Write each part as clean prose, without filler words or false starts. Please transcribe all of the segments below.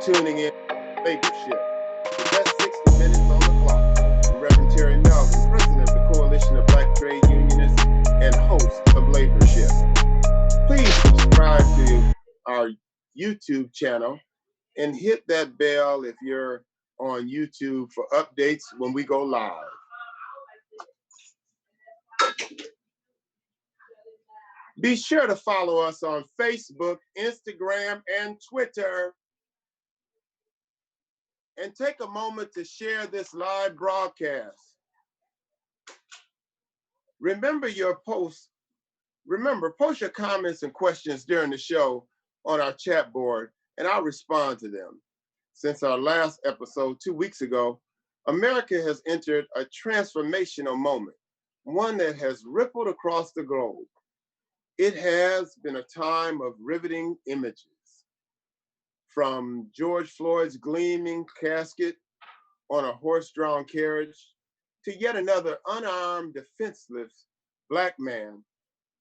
tuning in to Labor Shift. The best 60 minutes on the clock. I'm Reverend Terry Melvin, President of the Coalition of Black Trade Unionists and host of Labor Shift. Please subscribe to our YouTube channel and hit that bell if you're on YouTube for updates when we go live. Be sure to follow us on Facebook, Instagram, and Twitter. And take a moment to share this live broadcast. Post your comments and questions during the show on our chat board, and I'll respond to them. Since our last episode 2 weeks ago, America has entered a transformational moment, one that has rippled across the globe. It has been a time of riveting images, from George Floyd's gleaming casket on a horse-drawn carriage to yet another unarmed, defenseless Black man,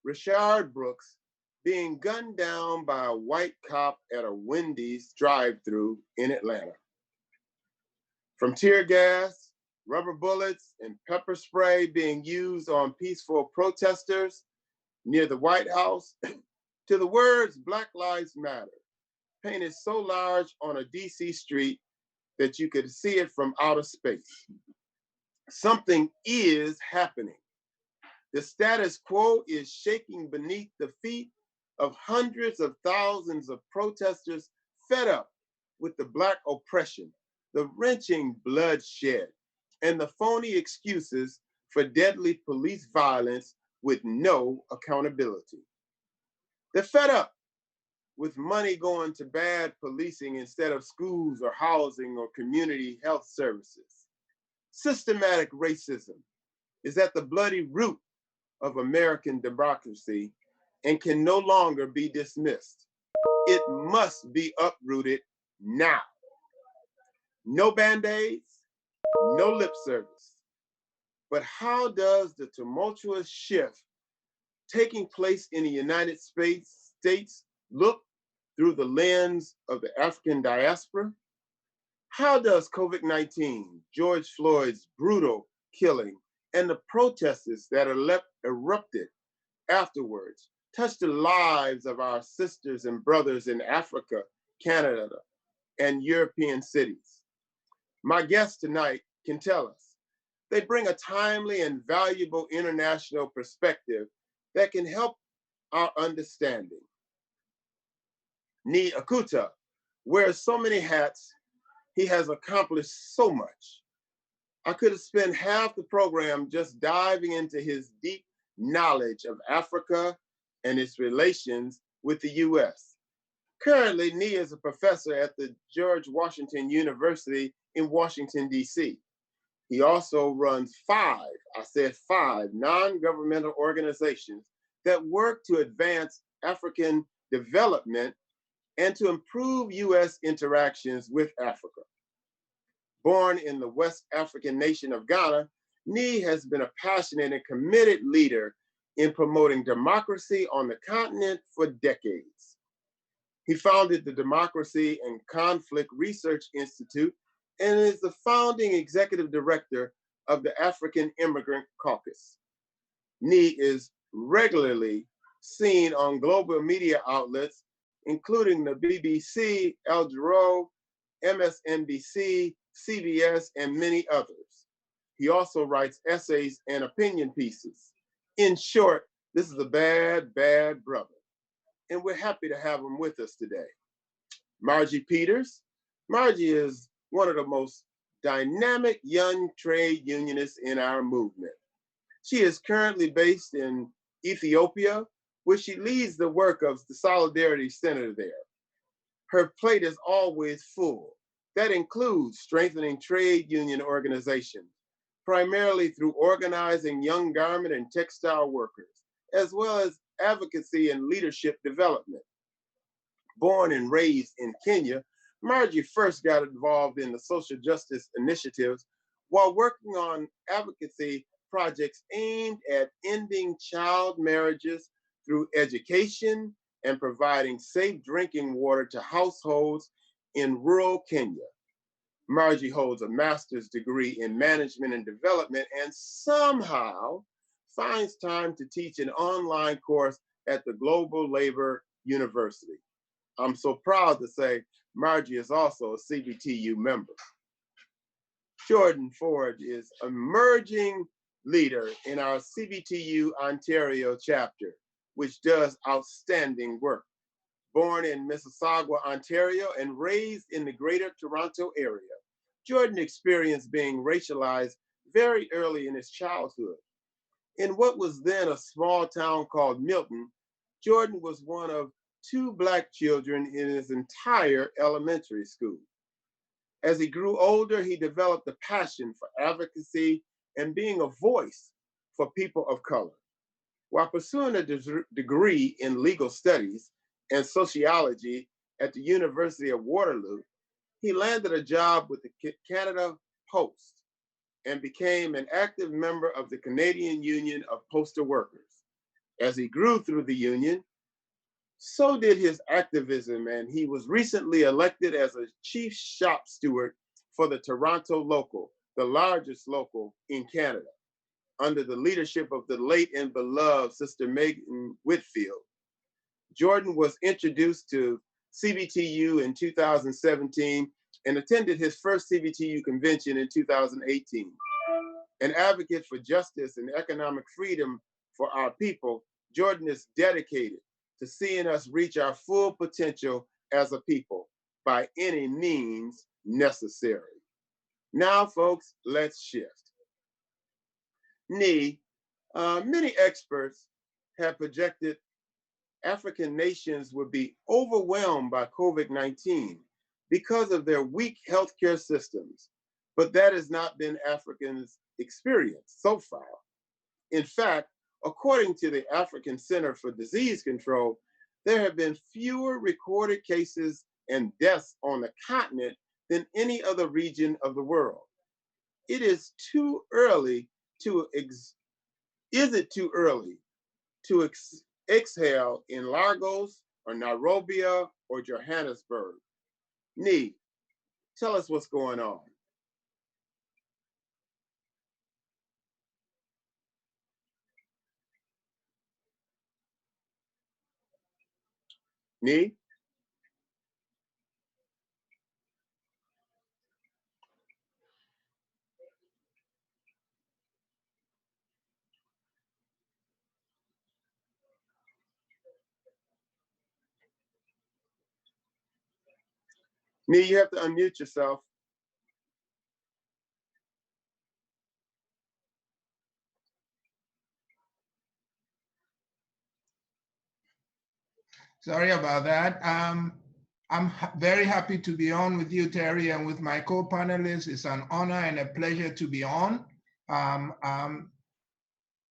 Rayshard Brooks, being gunned down by a white cop at a Wendy's drive-thru in Atlanta. From tear gas, rubber bullets, and pepper spray being used on peaceful protesters near the White House, to the words "Black Lives Matter," painted so large on a DC street that you could see it from outer space. Something is happening. The status quo is shaking beneath the feet of hundreds of thousands of protesters fed up with the Black oppression, the wrenching bloodshed, and the phony excuses for deadly police violence with no accountability. They're fed up with money going to bad policing instead of schools or housing or community health services. Systematic racism is at the bloody root of American democracy and can no longer be dismissed. It must be uprooted now. No Band-Aids, no lip service. But how does the tumultuous shift taking place in the United States look through the lens of the African diaspora? How does COVID-19, George Floyd's brutal killing, and the protests that erupted afterwards touch the lives of our sisters and brothers in Africa, Canada, and European cities? My guests tonight can tell us. They bring a timely and valuable international perspective that can help our understanding. Nii Acuta wears so many hats. He has accomplished so much. I could have spent half the program just diving into his deep knowledge of Africa and its relations with the US. Currently, Nii is a professor at the George Washington University in Washington, DC. He also runs five non-governmental organizations that work to advance African development and to improve US interactions with Africa. Born in the West African nation of Ghana, Nii has been a passionate and committed leader in promoting democracy on the continent for decades. He founded the Democracy and Conflict Research Institute and is the founding executive director of the African Immigrant Caucus. Nii is regularly seen on global media outlets, including the BBC, Al Jazeera, MSNBC, CBS, and many others. He also writes essays and opinion pieces. In short, this is a bad, bad brother. And we're happy to have him with us today. Margie Peters. Margie is one of the most dynamic young trade unionists in our movement. She is currently based in Ethiopia, where she leads the work of the Solidarity Center there. Her plate is always full. That includes strengthening trade union organizations, primarily through organizing young garment and textile workers, as well as advocacy and leadership development. Born and raised in Kenya, Margie first got involved in the social justice initiatives while working on advocacy projects aimed at ending child marriages through education and providing safe drinking water to households in rural Kenya. Margie holds a master's degree in management and development and somehow finds time to teach an online course at the Global Labor University. I'm so proud to say Margie is also a CBTU member. Jordan Ford is an emerging leader in our CBTU Ontario chapter, which does outstanding work. Born in Mississauga, Ontario, and raised in the Greater Toronto area, Jordan experienced being racialized very early in his childhood. In what was then a small town called Milton, Jordan was one of 2 Black children in his entire elementary school. As he grew older, he developed a passion for advocacy and being a voice for people of color. While pursuing a degree in legal studies and sociology at the University of Waterloo, he landed a job with the Canada Post and became an active member of the Canadian Union of Postal Workers. As he grew through the union, so did his activism, and he was recently elected as a chief shop steward for the Toronto local, the largest local in Canada, under the leadership of the late and beloved Sister Megan Whitfield. Jordan was introduced to CBTU in 2017 and attended his first CBTU convention in 2018. An advocate for justice and economic freedom for our people, Jordan is dedicated to seeing us reach our full potential as a people by any means necessary. Now, folks, let's shift. Many experts have projected African nations would be overwhelmed by COVID-19 because of their weak healthcare systems, but that has not been Africans' experience so far. In fact, according to the African Center for Disease Control, there have been fewer recorded cases and deaths on the continent than any other region of the world. It is too early to exhale in Lagos or Nairobi or Johannesburg? Nee, tell us what's going on. Nee? Nee, you have to unmute yourself. Sorry about that. I'm very happy to be on with you, Terry, and with my co-panelists. It's an honor and a pleasure to be on.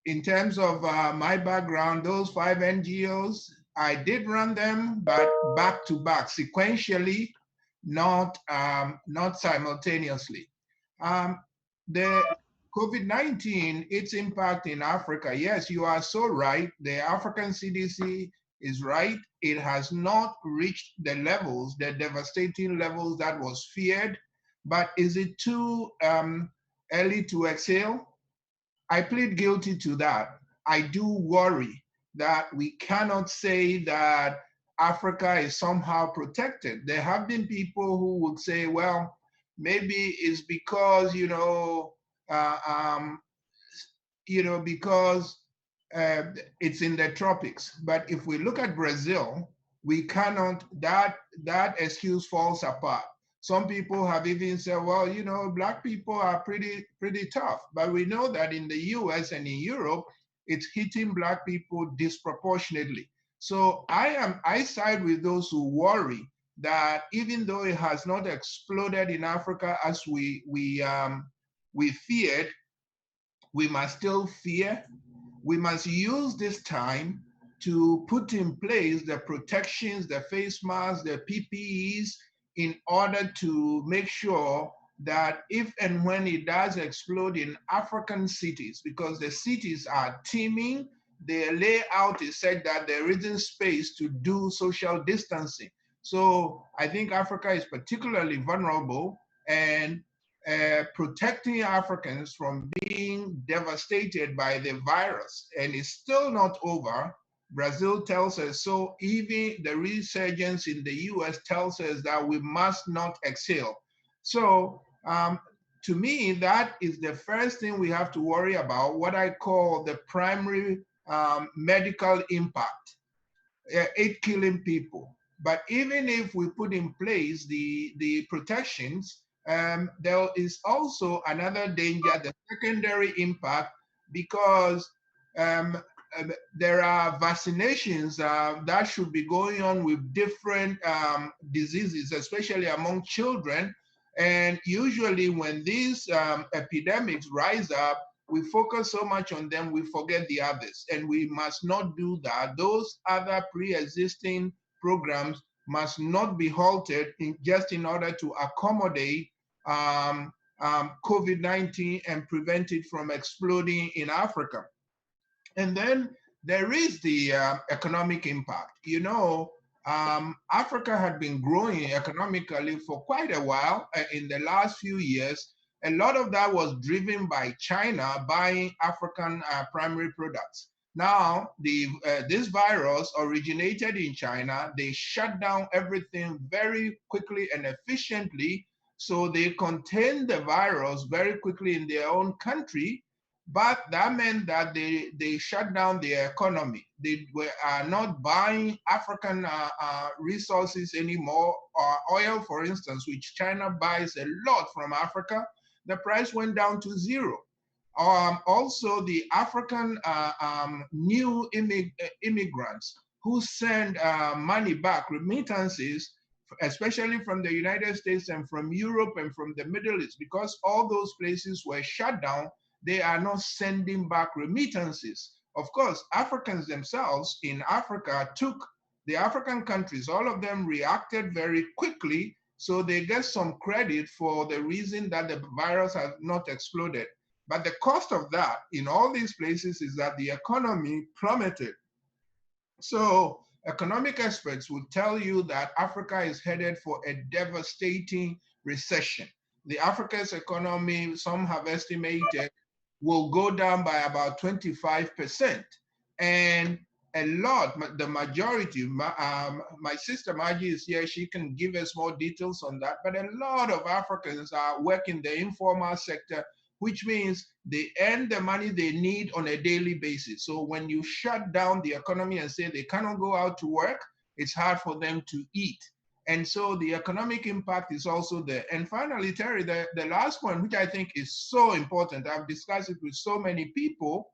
In terms of my background, those 5 NGOs, I did run them, but back to back, sequentially, not simultaneously. The COVID-19, its impact in Africa, yes, you are so right. The African CDC is right. It has not reached the levels, the devastating levels that was feared. But is it too early to exhale? I plead guilty to that. I do worry that we cannot say that Africa is somehow protected. There have been people who would say, well, maybe it's because, because it's in the tropics. But if we look at Brazil, we cannot, that excuse falls apart. Some people have even said, well, Black people are pretty tough. But we know that in the US and in Europe, it's hitting Black people disproportionately. So I side with those who worry that even though it has not exploded in Africa as we feared, we must still fear. We must use this time to put in place the protections, the face masks, the PPEs, in order to make sure that if and when it does explode in African cities, because the cities are teeming, the layout is such that there isn't space to do social distancing. So I think Africa is particularly vulnerable, and protecting Africans from being devastated by the virus, and it's still not over. Brazil tells us so. Even the resurgence in the US tells us that we must not exhale. So to me, that is the first thing we have to worry about, what I call the primary medical impact, it killing people. But even if we put in place the protections, there is also another danger, the secondary impact, because um, there are vaccinations that should be going on with different diseases, especially among children. And usually when these epidemics rise up, we focus so much on them, we forget the others. And we must not do that. Those other pre-existing programs must not be halted just in order to accommodate COVID-19 and prevent it from exploding in Africa. And then there is the economic impact. You know, Africa had been growing economically for quite a while in the last few years. A lot of that was driven by China buying African primary products. Now, this virus originated in China. They shut down everything very quickly and efficiently. So they contained the virus very quickly in their own country, but that meant that they shut down their economy. They are not buying African resources anymore. Oil, for instance, which China buys a lot from Africa, the price went down to zero. Also, the African new immigrants who send money back, remittances, especially from the United States and from Europe and from the Middle East, because all those places were shut down, they are not sending back remittances. Of course, Africans themselves in Africa took the African countries, all of them reacted very quickly, so they get some credit for the reason that the virus has not exploded. But the cost of that in all these places is that the economy plummeted. So economic experts will tell you that Africa is headed for a devastating recession. The Africa's economy, some have estimated, will go down by about 25%. And a lot, the majority, my sister Margie is here, she can give us more details on that, but a lot of Africans are working the informal sector, which means they earn the money they need on a daily basis. So when you shut down the economy and say they cannot go out to work, it's hard for them to eat. And so the economic impact is also there. And finally, Terry, the last point, which I think is so important, I've discussed it with so many people.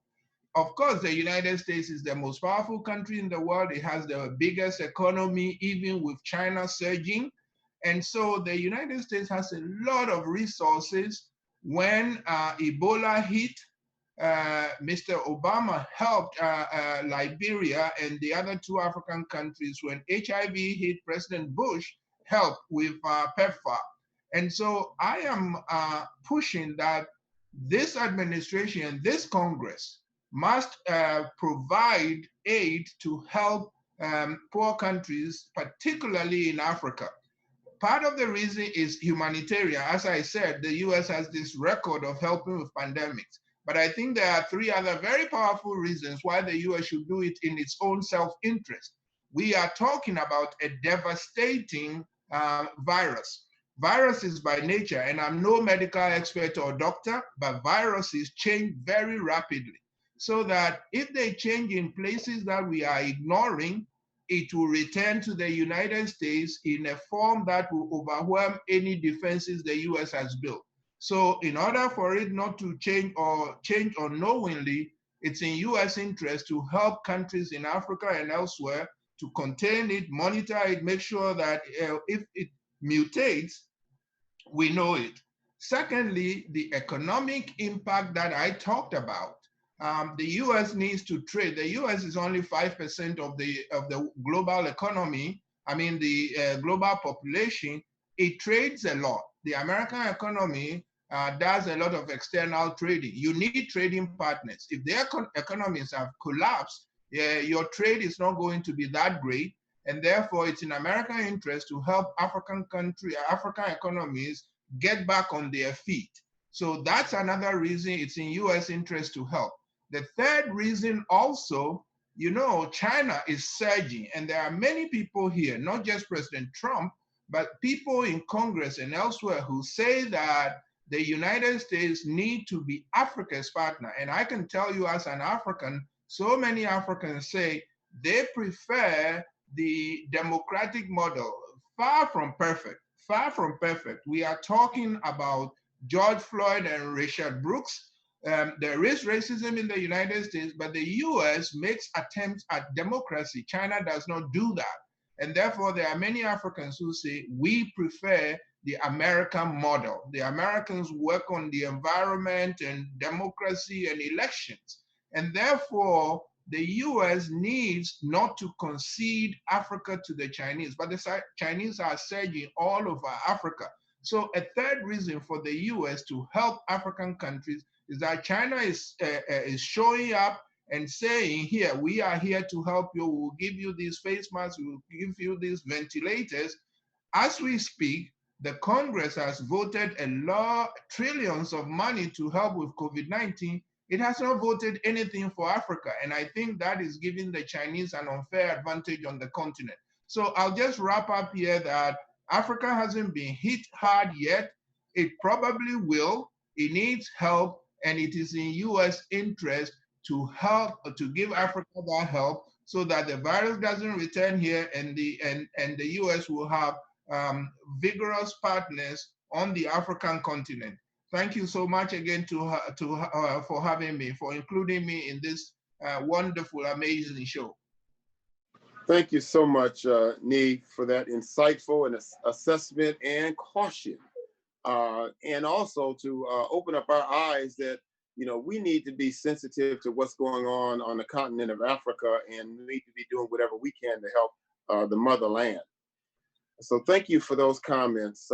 Of course, the United States is the most powerful country in the world. It has the biggest economy, even with China surging. And so the United States has a lot of resources. When Ebola hit, Mr. Obama helped Liberia and the other two African countries. When HIV hit, President Bush helped with PEPFAR. And so I am pushing that this administration, this Congress, must provide aid to help poor countries, particularly in Africa. Part of the reason is humanitarian. As I said, the US has this record of helping with pandemics. But I think there are three other very powerful reasons why the US should do it in its own self-interest. We are talking about a devastating virus. Viruses by nature, and I'm no medical expert or doctor, but viruses change very rapidly. So that if they change in places that we are ignoring, it will return to the United States in a form that will overwhelm any defenses the US has built. So in order for it not to change unknowingly, it's in US interest to help countries in Africa and elsewhere to contain it, monitor it, make sure that if it mutates, we know it. Secondly, the economic impact that I talked about. The US needs to trade. The US is only 5% of the global economy. I mean, the global population. It trades a lot. The American economy does a lot of external trading. You need trading partners. If their economies have collapsed, your trade is not going to be that great. And therefore, it's in American interest to help African economies get back on their feet. So that's another reason it's in US interest to help. The third reason also, you know, China is surging, and there are many people here, not just President Trump, but people in Congress and elsewhere who say that the United States need to be Africa's partner. And I can tell you as an African, so many Africans say they prefer the democratic model. Far from perfect, far from perfect. We are talking about George Floyd and Richard Brooks. There is racism in the United States, but the US makes attempts at democracy. China does not do that. And therefore, there are many Africans who say, we prefer the American model. The Americans work on the environment and democracy and elections. And therefore, the US needs not to concede Africa to the Chinese, but the Chinese are surging all over Africa. So a third reason for the US to help African countries is that China is showing up and saying, here, we are here to help you. We'll give you these face masks. We'll give you these ventilators. As we speak, the Congress has voted a law, trillions of money to help with COVID-19. It has not voted anything for Africa. And I think that is giving the Chinese an unfair advantage on the continent. So I'll just wrap up here that Africa hasn't been hit hard yet. It probably will. It needs help. And it is in US interest to help, to give Africa that help so that the virus doesn't return here and the US will have vigorous partners on the African continent. Thank you so much again for having me, for including me in this wonderful, amazing show. Thank you so much, Nee, for that insightful and assessment and caution. And also to open up our eyes that, you know, we need to be sensitive to what's going on the continent of Africa, and we need to be doing whatever we can to help the motherland. So thank you for those comments.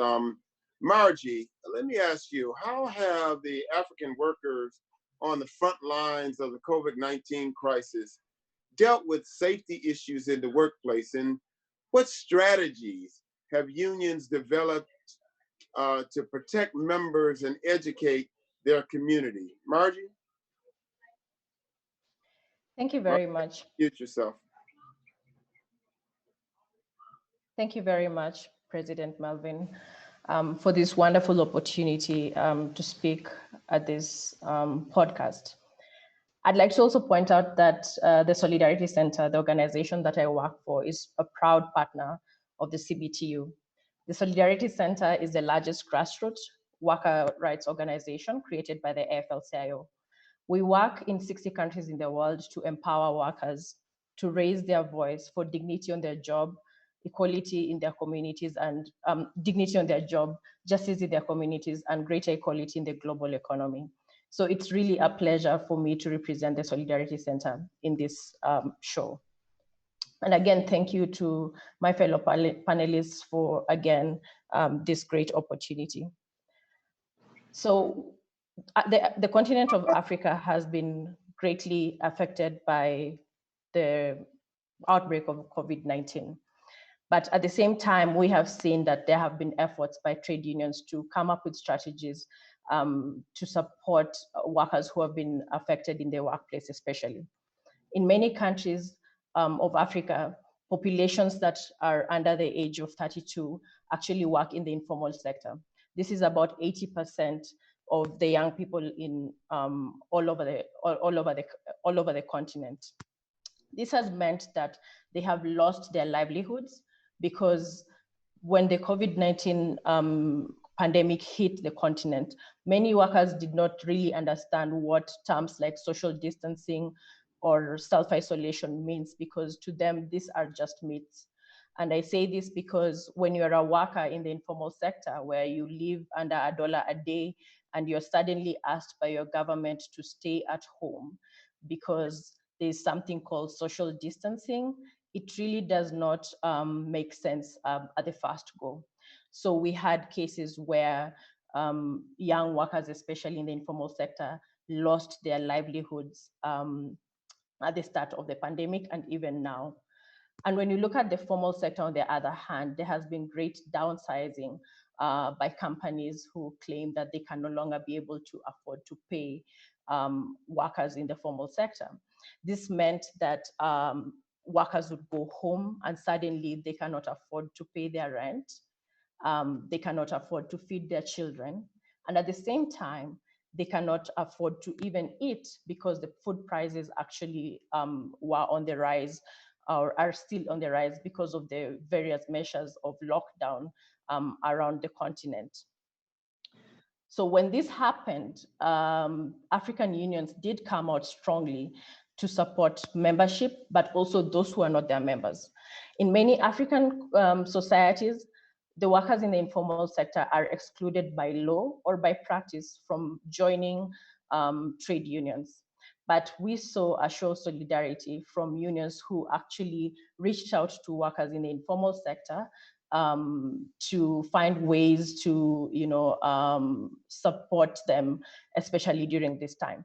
Margie, let me ask you, how have the African workers on the front lines of the COVID-19 crisis dealt with safety issues in the workplace, and what strategies have unions developed to protect members and educate their community? Margie? Thank you very much. Mute yourself. Thank you very much, President Melvin, for this wonderful opportunity to speak at this podcast. I'd like to also point out that the Solidarity Center, the organization that I work for, is a proud partner of the CBTU. The Solidarity Center is the largest grassroots worker rights organization created by the AFL-CIO. We work in 60 countries in the world to empower workers to raise their voice for dignity on their job, equality in their communities, and dignity on their job, justice in their communities, and greater equality in the global economy. So it's really a pleasure for me to represent the Solidarity Center in this show. And again, thank you to my fellow panelists for, again, this great opportunity. So the continent of Africa has been greatly affected by the outbreak of COVID-19. But at the same time, we have seen that there have been efforts by trade unions to come up with strategies to support workers who have been affected in their workplace, especially. In many countries of Africa, populations that are under the age of 32 actually work in the informal sector. This is about 80% of the young people in all over the continent. This has meant that they have lost their livelihoods because when the COVID-19 pandemic hit the continent, many workers did not really understand what terms like social distancing or self-isolation means, because to them, these are just myths. And I say this because when you're a worker in the informal sector where you live under $1 a day and you're suddenly asked by your government to stay at home because there's something called social distancing, it really does not make sense at the first go. So we had cases where young workers, especially in the informal sector, lost their livelihoods at the start of the pandemic and even now. And when you look at the formal sector, on the other hand, there has been great downsizing by companies who claim that they can no longer be able to afford to pay workers in the formal sector. This meant that workers would go home and suddenly they cannot afford to pay their rent. They cannot afford to feed their children. And at the same time, they cannot afford to even eat because the food prices actually were on the rise or are still on the rise because of the various measures of lockdown around the continent. So when this happened, African unions did come out strongly to support membership, but also those who are not their members. In many African societies, the workers in the informal sector are excluded by law or by practice from joining trade unions. But we saw a show of solidarity from unions who actually reached out to workers in the informal sector to find ways to, support them, especially during this time.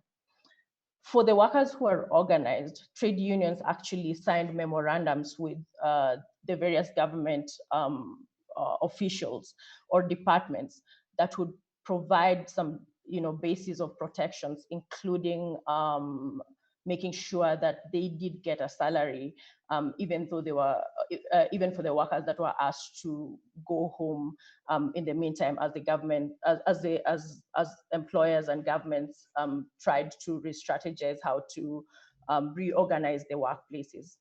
For the workers who are organized, trade unions actually signed memorandums with the various government officials or departments that would provide some, basis of protections, including making sure that they did get a salary, even though they were, even for the workers that were asked to go home in the meantime, as the government, as employers and governments tried to re-strategize how to reorganize the workplaces.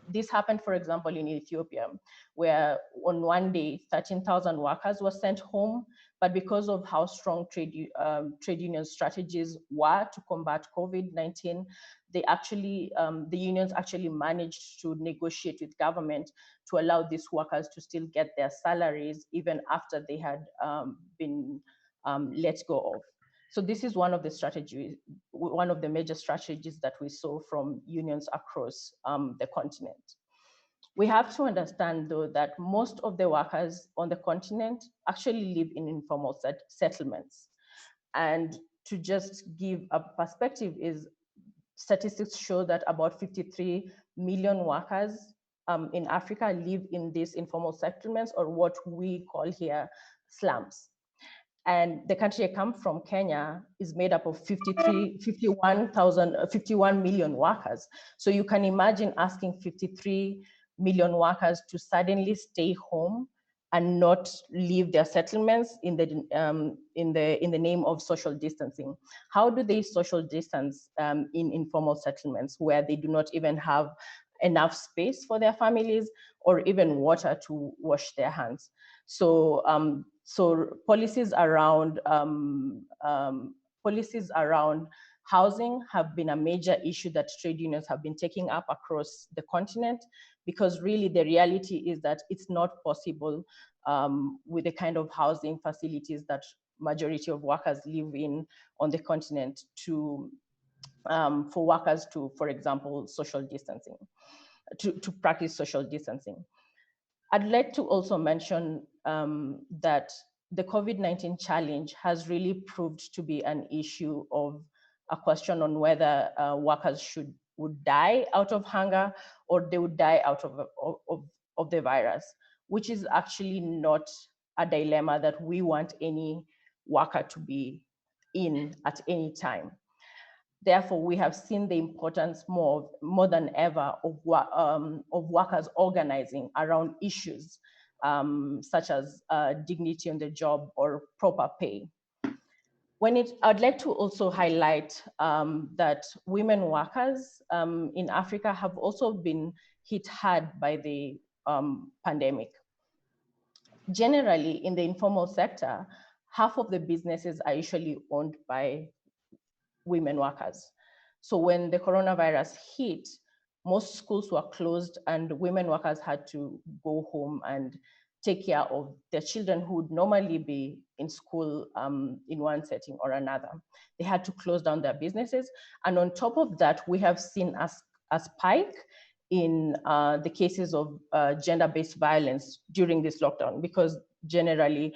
This happened, for example, in Ethiopia, where on one day, 13,000 workers were sent home, but because of how strong trade union strategies were to combat COVID-19, they actually, the unions actually managed to negotiate with government to allow these workers to still get their salaries even after they had been let go of. So this is one of the strategies, one of the major strategies that we saw from unions across the continent. We have to understand, though, that most of the workers on the continent actually live in informal settlements. And to just give a perspective, is statistics show that about 53 million workers in Africa live in these informal settlements, or what we call here slums. And the country I come from, Kenya, is made up of 51 million workers. So you can imagine asking 53 million workers to suddenly stay home and not leave their settlements in the name of social distancing. How do they social distance in informal settlements where they do not even have enough space for their families or even water to wash their hands? So policies around housing have been a major issue that trade unions have been taking up across the continent, because really the reality is that it's not possible with the kind of housing facilities that majority of workers live in on the continent to for workers to, for example, social distancing, to practice social distancing. I'd like to also mention that the COVID-19 challenge has really proved to be an issue of a question on whether workers would die out of hunger or they would die out of the virus, which is actually not a dilemma that we want any worker to be in at any time. Therefore, we have seen the importance more than ever of workers organizing around issues such as dignity on the job or proper pay. I'd like to also highlight that women workers in Africa have also been hit hard by the pandemic. Generally, in the informal sector, half of the businesses are usually owned by women workers. So when the coronavirus hit, most schools were closed and women workers had to go home and take care of their children who would normally be in school in one setting or another. They had to close down their businesses. And on top of that, we have seen a spike in the cases of gender-based violence during this lockdown, because generally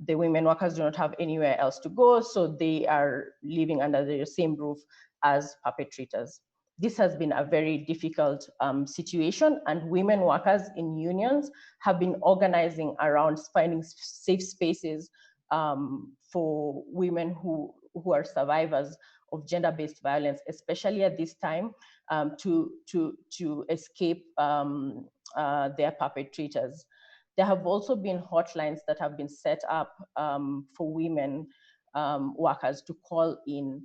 the women workers do not have anywhere else to go, so they are living under the same roof as perpetrators. this has been a very difficult situation, and women workers in unions have been organizing around finding safe spaces for women who are survivors of gender-based violence, especially at this time, to escape their perpetrators. There have also been hotlines that have been set up for women workers to call in,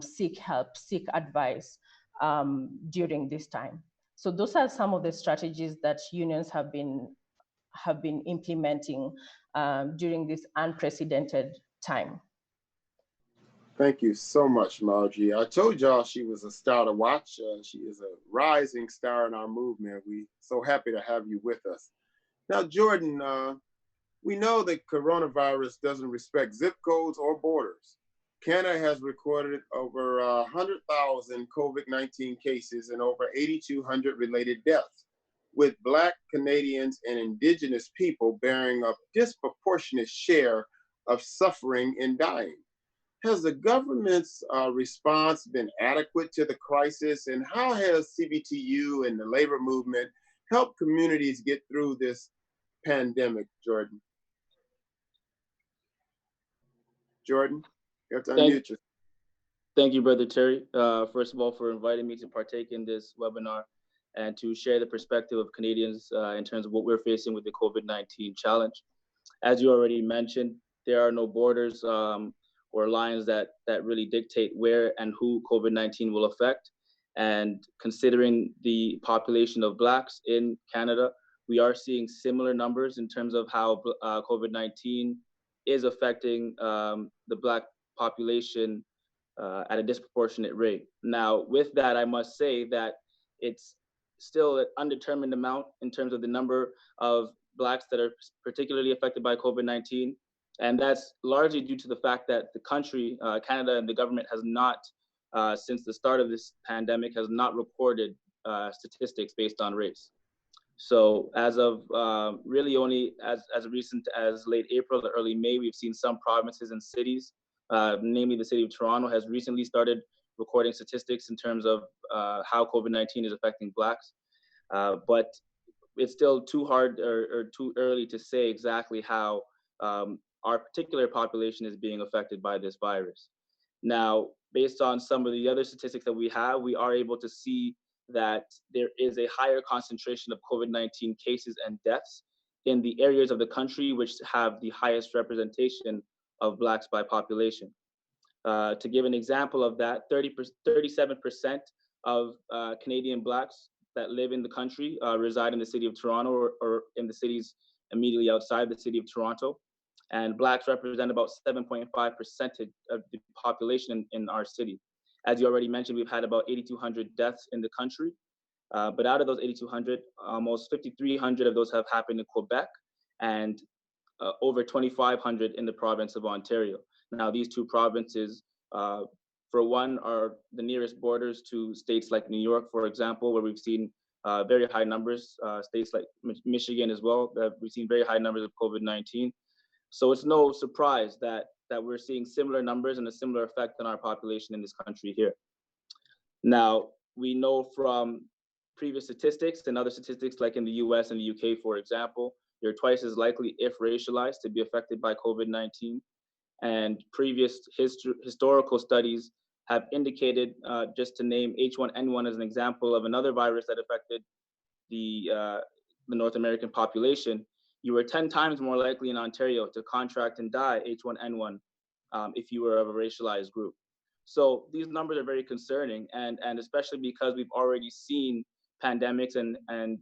seek help, seek advice during this time. So those are some of the strategies that unions have been implementing during this unprecedented time. Thank you so much, Margie. I told y'all she was a star to watch. She is a rising star in our movement. We're so happy to have you with us. Now, Jordan, we know that coronavirus doesn't respect zip codes or borders. Canada has recorded over 100,000 COVID-19 cases and over 8,200 related deaths, with Black Canadians and Indigenous people bearing a disproportionate share of suffering and dying. Has the government's response been adequate to the crisis, and how has CBTU and the labor movement helped communities get through this pandemic, Jordan? Jordan, you have to unmute yourself. Thank you, Brother Terry, first of all, for inviting me to partake in this webinar and to share the perspective of Canadians in terms of what we're facing with the COVID-19 challenge. As you already mentioned, there are no borders or lines that really dictate where and who COVID-19 will affect. And considering the population of Blacks in Canada, we are seeing similar numbers in terms of how COVID-19 is affecting the Black population at a disproportionate rate. Now, with that, I must say that it's still an undetermined amount in terms of the number of Blacks that are particularly affected by COVID-19. And that's largely due to the fact that the country, Canada, and the government has not, since the start of this pandemic, has not recorded statistics based on race. So as of really only as recent as late April to early May, we've seen some provinces and cities, namely the city of Toronto, has recently started recording statistics in terms of how COVID-19 is affecting Blacks. But it's still too hard or too early to say exactly how our particular population is being affected by this virus. Now, based on some of the other statistics that we have, we are able to see that there is a higher concentration of COVID-19 cases and deaths in the areas of the country which have the highest representation of Blacks by population. To give an example of that, 37% of Canadian Blacks that live in the country reside in the city of Toronto or in the cities immediately outside the city of Toronto. And Blacks represent about 7.5% of the population in our city. As you already mentioned, we've had about 8,200 deaths in the country. But out of those 8,200, almost 5,300 of those have happened in Quebec and over 2,500 in the province of Ontario. Now, these two provinces, for one, are the nearest borders to states like New York, for example, where we've seen very high numbers, states like Michigan as well, that we've seen very high numbers of COVID-19. So it's no surprise that we're seeing similar numbers and a similar effect on our population in this country here. Now, we know from previous statistics and other statistics like in the US and the UK, for example, you're twice as likely, if racialized, to be affected by COVID-19. And previous historical studies have indicated, just to name H1N1 as an example of another virus that affected the North American population, you were 10 times more likely in Ontario to contract and die H1N1 if you were of a racialized group. So these numbers are very concerning, and especially because we've already seen pandemics and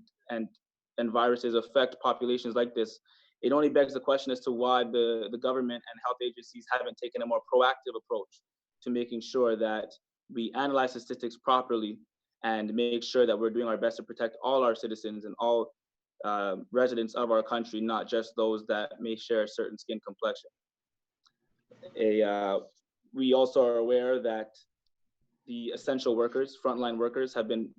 viruses affect populations like this. It only begs the question as to why the government and health agencies haven't taken a more proactive approach to making sure that we analyze statistics properly and make sure that we're doing our best to protect all our citizens and all residents of our country, not just those that may share a certain skin complexion. We also are aware that the essential workers, frontline workers, have been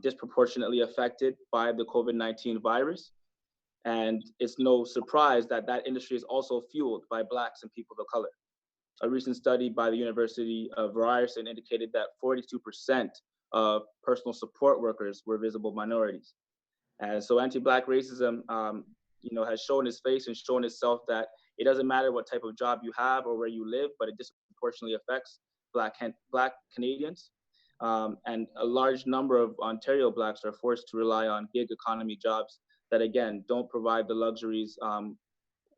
disproportionately affected by the COVID-19 virus. And it's no surprise that that industry is also fueled by Blacks and people of color. A recent study by the University of Ryerson indicated that 42% of personal support workers were visible minorities. And so anti-Black racism, has shown its face and shown itself that it doesn't matter what type of job you have or where you live, but it disproportionately affects Black Canadians. And a large number of Ontario Blacks are forced to rely on gig economy jobs that, again, don't provide the luxuries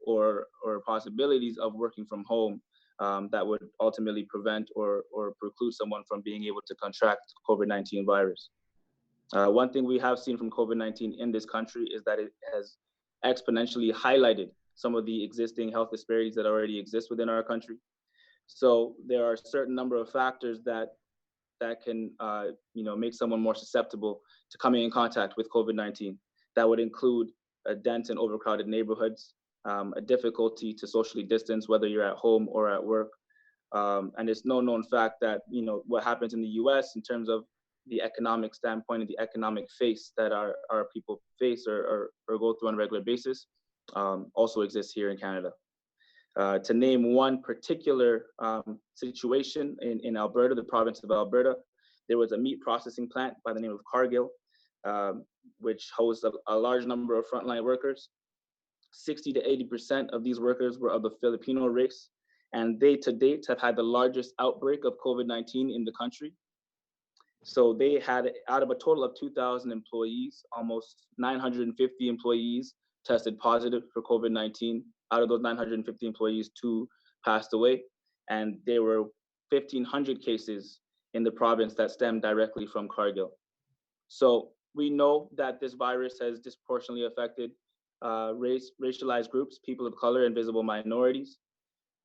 or possibilities of working from home that would ultimately prevent or preclude someone from being able to contract COVID-19 virus. One thing we have seen from COVID-19 in this country is that it has exponentially highlighted some of the existing health disparities that already exist within our country. So there are a certain number of factors that can make someone more susceptible to coming in contact with COVID-19. That would include a dense and overcrowded neighborhoods, a difficulty to socially distance, whether you're at home or at work. And it's no known fact that, what happens in the US in terms of the economic standpoint and the economic face that our people face or go through on a regular basis also exists here in Canada. To name one particular situation in Alberta, the province of Alberta, there was a meat processing plant by the name of Cargill, which hosts a large number of frontline workers. 60 to 80% of these workers were of the Filipino race, and they to date have had the largest outbreak of COVID-19 in the country. So they had, out of a total of 2,000 employees, almost 950 employees tested positive for COVID-19. Out of those 950 employees, 2 passed away, and there were 1,500 cases in the province that stemmed directly from Cargill. So we know that this virus has disproportionately affected racialized groups, people of color, and visible minorities.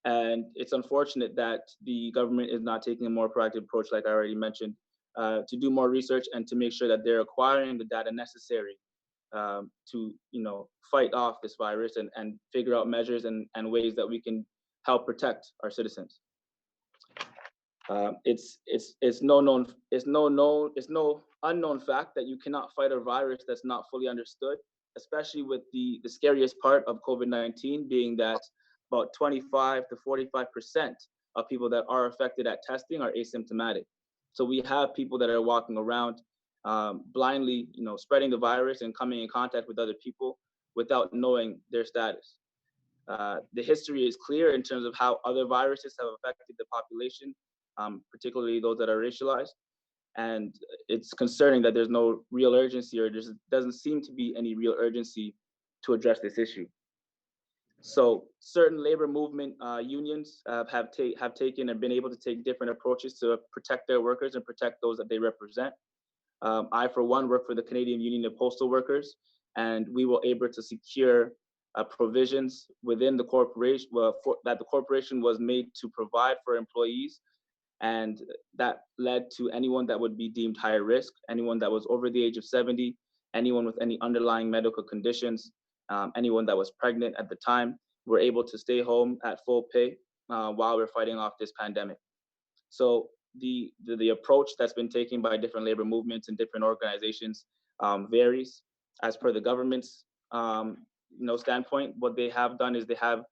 And it's unfortunate that the government is not taking a more proactive approach, like I already mentioned, to do more research and to make sure that they're acquiring the data necessary to fight off this virus and figure out measures and ways that we can help protect our citizens. It's no unknown fact that you cannot fight a virus that's not fully understood, especially with the scariest part of COVID-19 being that about 25 to 45% of people that are affected at testing are asymptomatic. So we have people that are walking around blindly, spreading the virus and coming in contact with other people without knowing their status. The history is clear in terms of how other viruses have affected the population, particularly those that are racialized. And it's concerning that there's no real urgency, or there doesn't seem to be any real urgency to address this issue. So certain labor movement unions have taken and been able to take different approaches to protect their workers and protect those that they represent. I, for one, work for the Canadian Union of Postal Workers, and we were able to secure provisions within the corporation that the corporation was made to provide for employees. And that led to anyone that would be deemed higher risk, anyone that was over the age of 70, anyone with any underlying medical conditions, anyone that was pregnant at the time, were able to stay home at full pay while we're fighting off this pandemic. So the approach that's been taken by different labor movements and different organizations varies as per the government's standpoint. What they have done is they have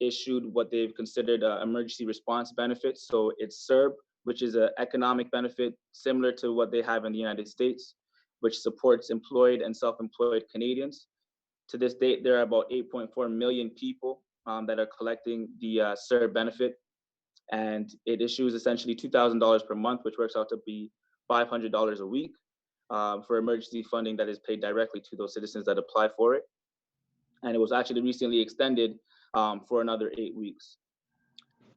issued what they've considered emergency response benefits. So it's CERB, which is an economic benefit similar to what they have in the United States, which supports employed and self-employed Canadians. To this date, there are about 8.4 million people that are collecting the CERB benefit. And it issues essentially $2,000 per month, which works out to be $500 a week for emergency funding that is paid directly to those citizens that apply for it. And it was actually recently extended for another 8 weeks.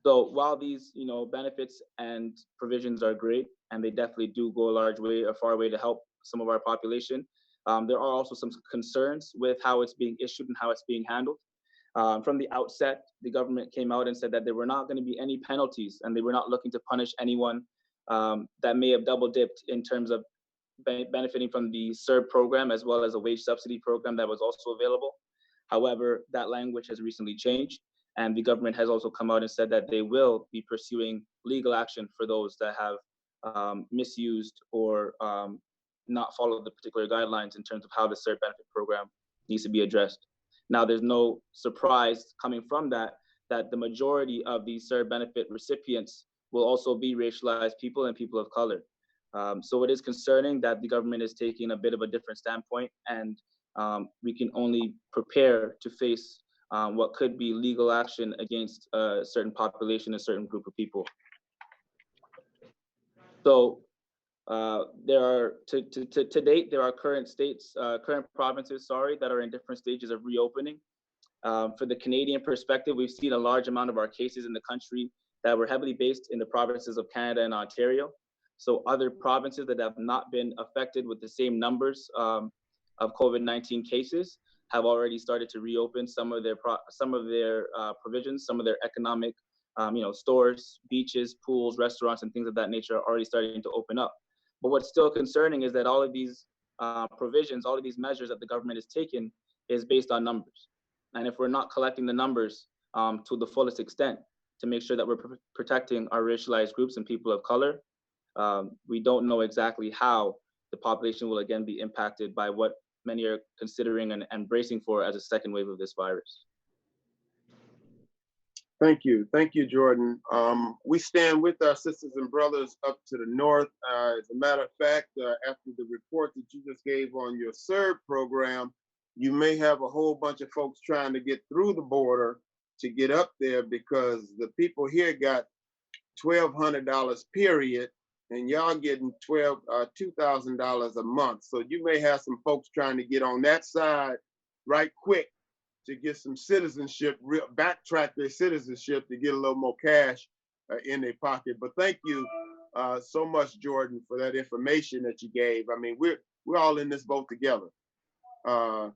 So while these benefits and provisions are great, and they definitely do go a far way to help some of our population, there are also some concerns with how it's being issued and how it's being handled. From the outset, the government came out and said that there were not going to be any penalties, and they were not looking to punish anyone that may have double dipped in terms of benefiting from the CERB program, as well as a wage subsidy program that was also available. However, that language has recently changed, and the government has also come out and said that they will be pursuing legal action for those that have misused or not followed the particular guidelines in terms of how the CERB benefit program needs to be addressed. Now, there's no surprise coming from that the majority of these CERB benefit recipients will also be racialized people and people of color. So it is concerning that the government is taking a bit of a different standpoint, and we can only prepare to face what could be legal action against a certain population, a certain group of people. So there are, to date, there are current provinces, that are in different stages of reopening. For the Canadian perspective, we've seen a large amount of our cases in the country that were heavily based in the provinces of Canada and Ontario. So other provinces that have not been affected with the same numbers of COVID-19 cases have already started to reopen some of their provisions, some of their economic, stores, beaches, pools, restaurants, and things of that nature are already starting to open up. But what's still concerning is that all of these provisions, all of these measures that the government has taken is based on numbers. And if we're not collecting the numbers to the fullest extent to make sure that we're protecting our racialized groups and people of color, we don't know exactly how the population will again be impacted by what many are considering and bracing for as a second wave of this virus. Thank you, Jordan. We stand with our sisters and brothers up to the north. As a matter of fact, after the report that you just gave on your CERB program, you may have a whole bunch of folks trying to get through the border to get up there, because the people here got $1,200 period, and y'all getting $2,000 a month. So you may have some folks trying to get on that side right quick to get some citizenship, backtrack their citizenship to get a little more cash in their pocket. But thank you so much, Jordan, for that information that you gave. I mean, we're all in this boat together. Now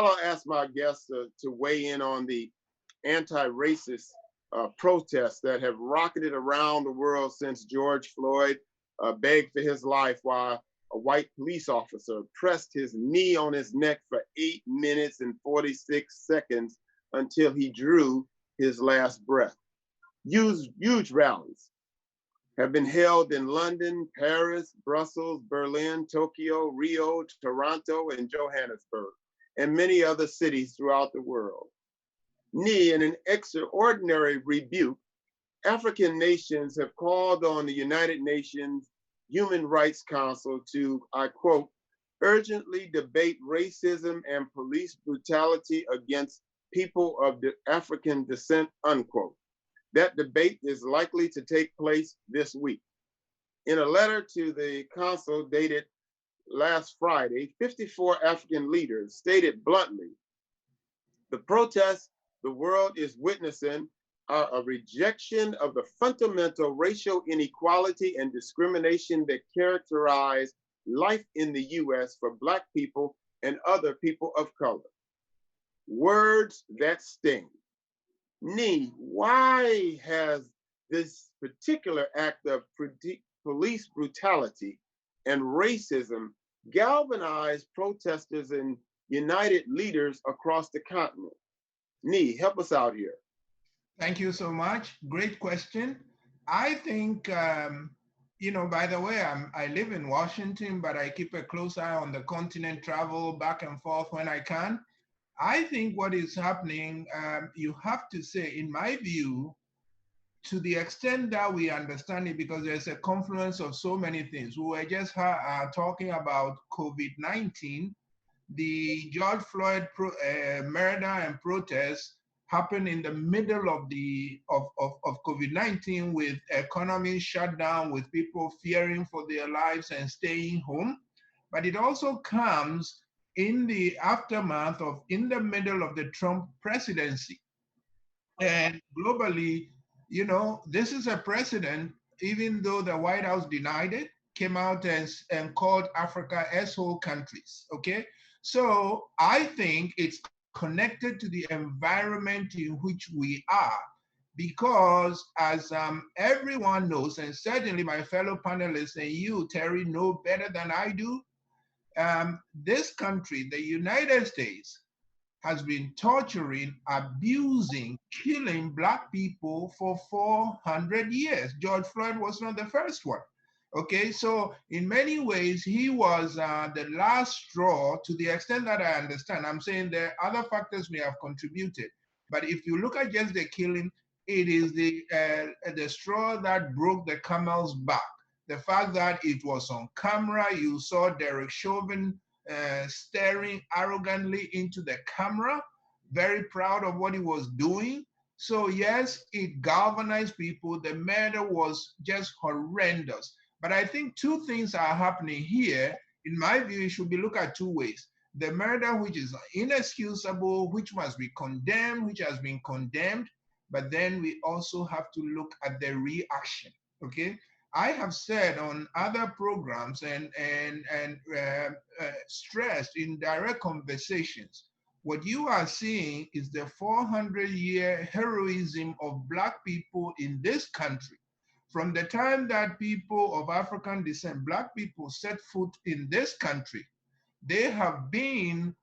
I'll ask my guests to weigh in on the anti-racist protests that have rocketed around the world since George Floyd begged for his life while a white police officer pressed his knee on his neck for 8 minutes and 46 seconds until he drew his last breath. Huge rallies have been held in London, Paris, Brussels, Berlin, Tokyo, Rio, Toronto, and Johannesburg, and many other cities throughout the world. In an extraordinary rebuke, African nations have called on the United Nations Human Rights Council to, I quote, urgently debate racism and police brutality against people of African descent, unquote. That debate is likely to take place this week. In a letter to the council dated last Friday, 54 African leaders stated bluntly, the protests the world is witnessing are a rejection of the fundamental racial inequality and discrimination that characterize life in the US for Black people and other people of color. Words that sting. Why has this particular act of police brutality and racism galvanized protesters and united leaders across the continent? Help us out here. Thank you so much. Great question. I think, by the way, I live in Washington, but I keep a close eye on the continent, travel back and forth when I can. I think what is happening, you have to say, in my view, to the extent that we understand it, because there's a confluence of so many things. We were just talking about COVID-19. The George Floyd murder and protests happened in the middle of COVID-19, with economies shut down, with people fearing for their lives and staying home. But it also comes in the aftermath of, in the middle of the Trump presidency. And globally, this is a precedent, even though the White House denied it, came out and called Africa asshole countries, okay? So I think it's connected to the environment in which we are, because as everyone knows, and certainly my fellow panelists and you, Terry, know better than I do, this country, the United States, has been torturing, abusing, killing Black people for 400 years. George Floyd was not the first one. Okay, so in many ways, he was the last straw, to the extent that I understand. I'm saying there other factors may have contributed, but if you look at just the killing, it is the straw that broke the camel's back. The fact that it was on camera, you saw Derek Chauvin staring arrogantly into the camera, very proud of what he was doing. So yes, it galvanized people. The murder was just horrendous. But I think two things are happening here. In my view, it should be looked at two ways. The murder, which is inexcusable, which must be condemned, which has been condemned, but then we also have to look at the reaction, okay? I have said on other programs and stressed in direct conversations, what you are seeing is the 400-year heroism of Black people in this country. From the time that people of African descent, Black people, set foot in this country, they have been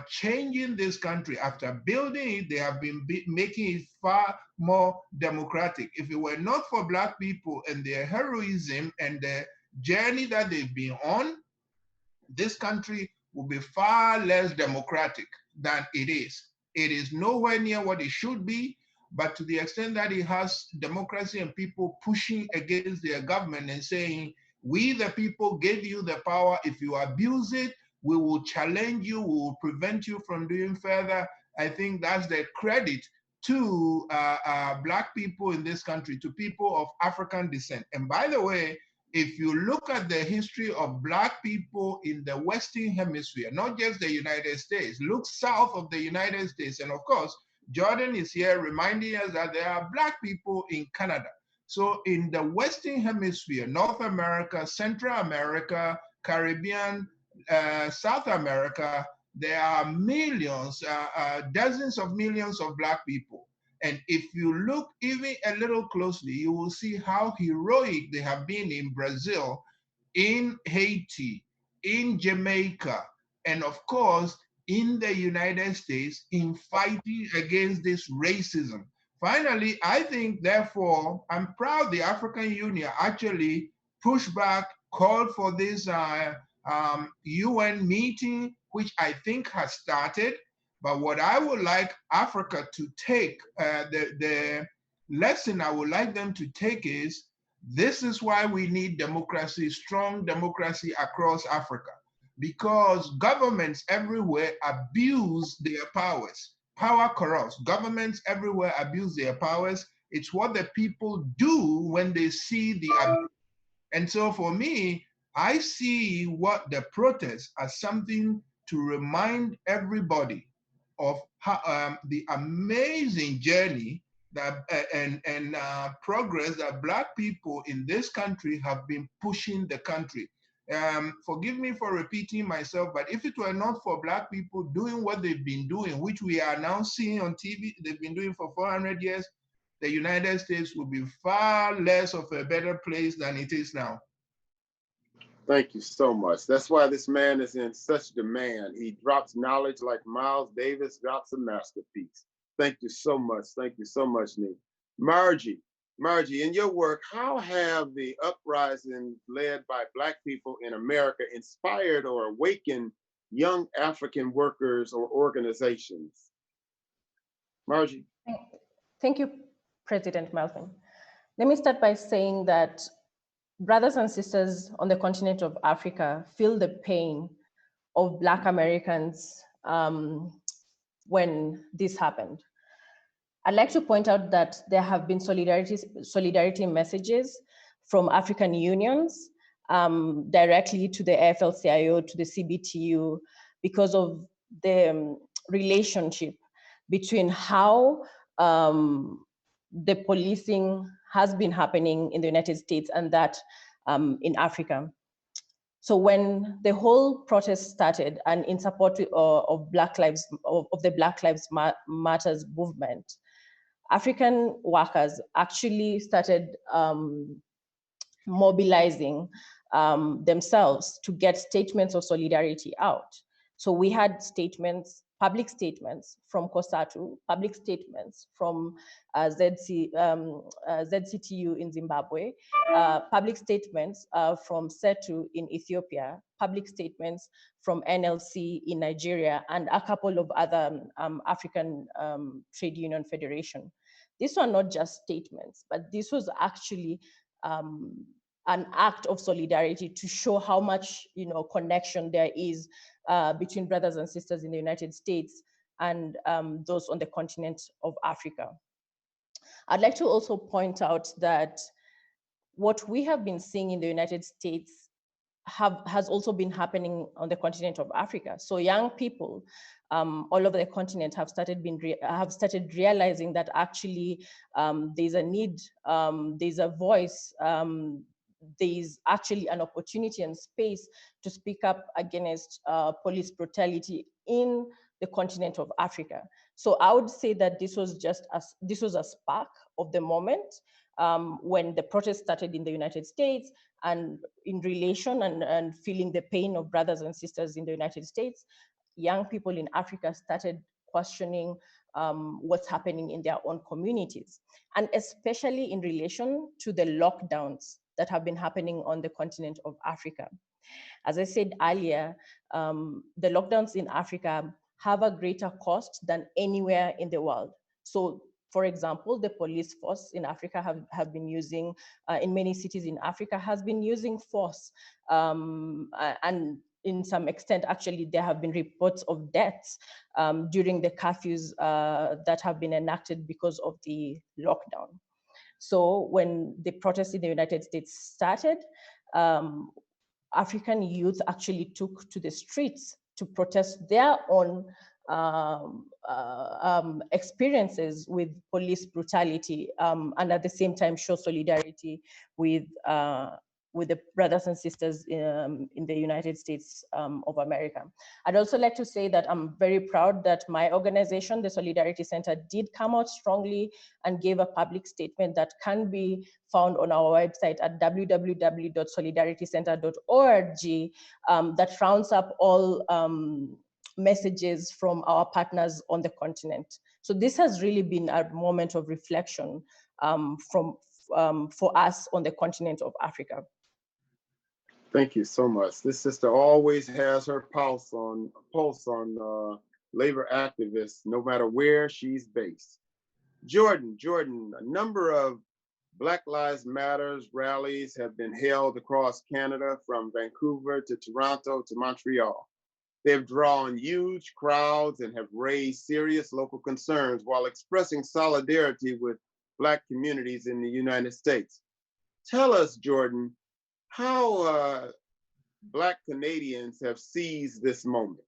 changing this country. After building it, they have been making it far more democratic. If it were not for Black people and their heroism and the journey that they've been on, this country will be far less democratic than it is. It is nowhere near what it should be, but to the extent that it has democracy and people pushing against their government and saying, we the people gave you the power, if you abuse it, we will challenge you, we will prevent you from doing further. I think that's the credit to Black people in this country, to people of African descent. And by the way, if you look at the history of Black people in the Western Hemisphere, not just the United States, look south of the United States. And of course, Jordan is here reminding us that there are Black people in Canada. So in the Western Hemisphere, North America, Central America, Caribbean, South America, there are millions, dozens of millions of Black people. And if you look even a little closely, you will see how heroic they have been in Brazil, in Haiti, in Jamaica, and of course, in the United States in fighting against this racism. Finally, I think, therefore, I'm proud the African Union actually pushed back, called for this UN meeting, which I think has started. But what I would like Africa to take, the lesson I would like them to take is, this is why we need democracy, strong democracy across Africa, because governments everywhere abuse their powers. Power corrupts. Governments everywhere abuse their powers. It's what the people do when they see the abuse. And so for me, I see what the protests as something to remind everybody of how, the amazing journey that and progress that Black people in this country have been pushing the country. Forgive me for repeating myself, but if it were not for Black people doing what they've been doing, which we are now seeing on TV, they've been doing for 400 years, the United States would be far less of a better place than it is now. Thank you so much. That's why this man is in such demand. He drops knowledge like Miles Davis drops a masterpiece. Thank you so much. Thank you so much, Nick. Margie, in your work, how have the uprising led by Black people in America inspired or awakened young African workers or organizations? Margie. Thank you, President Melvin. Let me start by saying that brothers and sisters on the continent of Africa feel the pain of Black Americans when this happened. I'd like to point out that there have been solidarity messages from African unions directly to the AFL-CIO, to the CBTU, because of the relationship between how the policing has been happening in the United States and that in Africa. So when the whole protest started and in support of Black Lives, of the Black Lives Matters movement, African workers actually started mobilizing themselves to get statements of solidarity out. So we had statements, public statements from COSATU, public statements from ZCTU in Zimbabwe, public statements from SETU in Ethiopia, public statements from NLC in Nigeria, and a couple of other African trade union federation. These were not just statements, but this was actually an act of solidarity to show how much, connection there is between brothers and sisters in the United States and those on the continent of Africa. I'd like to also point out that what we have been seeing in the United States has also been happening on the continent of Africa. So young people all over the continent have started realizing that actually there's a need, there's a voice, there's actually an opportunity and space to speak up against police brutality in the continent of Africa. So I would say that this was a spark of the moment when the protest started in the United States, and in relation and feeling the pain of brothers and sisters in the United States, young people in Africa started questioning what's happening in their own communities, and especially in relation to the lockdowns that have been happening on the continent of Africa. As I said earlier, the lockdowns in Africa have a greater cost than anywhere in the world. So, for example, the police force in Africa have been using, in many cities in Africa, has been using force. And in some extent, actually, there have been reports of deaths during the curfews that have been enacted because of the lockdown. So when the protests in the United States started, African youth actually took to the streets to protest their own experiences with police brutality, and at the same time show solidarity with the brothers and sisters in the United States of America. I'd also like to say that I'm very proud that my organization, the Solidarity Center, did come out strongly and gave a public statement that can be found on our website at www.solidaritycenter.org that rounds up all messages from our partners on the continent. So this has really been a moment of reflection for us on the continent of Africa. Thank you so much. This sister always has her pulse on labor activists, no matter where she's based. Jordan, a number of Black Lives Matters rallies have been held across Canada, from Vancouver to Toronto to Montreal. They've drawn huge crowds and have raised serious local concerns while expressing solidarity with Black communities in the United States. Tell us, Jordan, how Black Canadians have seized this moment.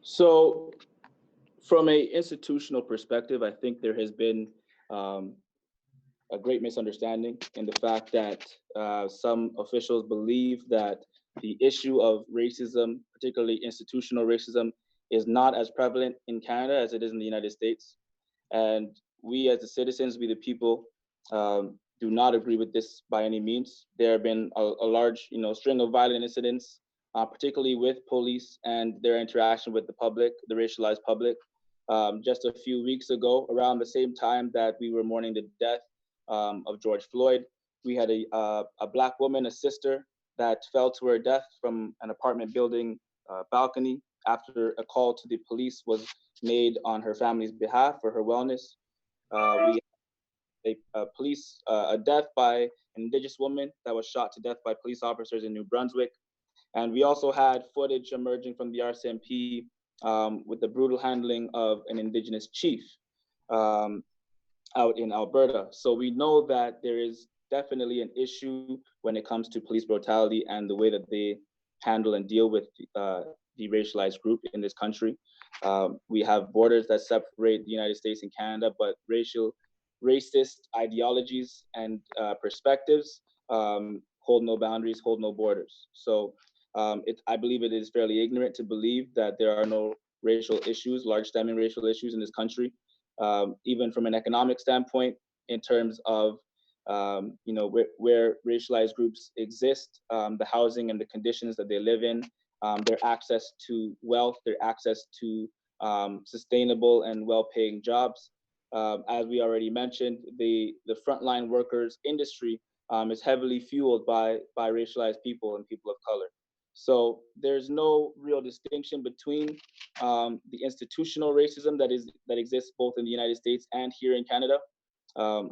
So from an institutional perspective, I think there has been a great misunderstanding in the fact that some officials believe that the issue of racism, particularly institutional racism, is not as prevalent in Canada as it is in the United States. And we as the citizens, we the people, do not agree with this by any means. There have been a large string of violent incidents, particularly with police and their interaction with the public, the racialized public. Just a few weeks ago, around the same time that we were mourning the death of George Floyd, we had a Black woman, a sister, that fell to her death from an apartment building balcony after a call to the police was made on her family's behalf for her wellness. We had a death by an Indigenous woman that was shot to death by police officers in New Brunswick. And we also had footage emerging from the RCMP with the brutal handling of an Indigenous chief out in Alberta. So we know that there is definitely an issue when it comes to police brutality and the way that they handle and deal with the racialized group in this country. We have borders that separate the United States and Canada, but racist ideologies and perspectives hold no boundaries, hold no borders. So I believe it is fairly ignorant to believe that there are no racial issues, large stemming racial issues in this country, even from an economic standpoint, in terms of where racialized groups exist, the housing and the conditions that they live in, their access to wealth, their access to sustainable and well-paying jobs. As we already mentioned, the frontline workers industry is heavily fueled by racialized people and people of color. So there's no real distinction between the institutional racism that exists both in the United States and here in Canada.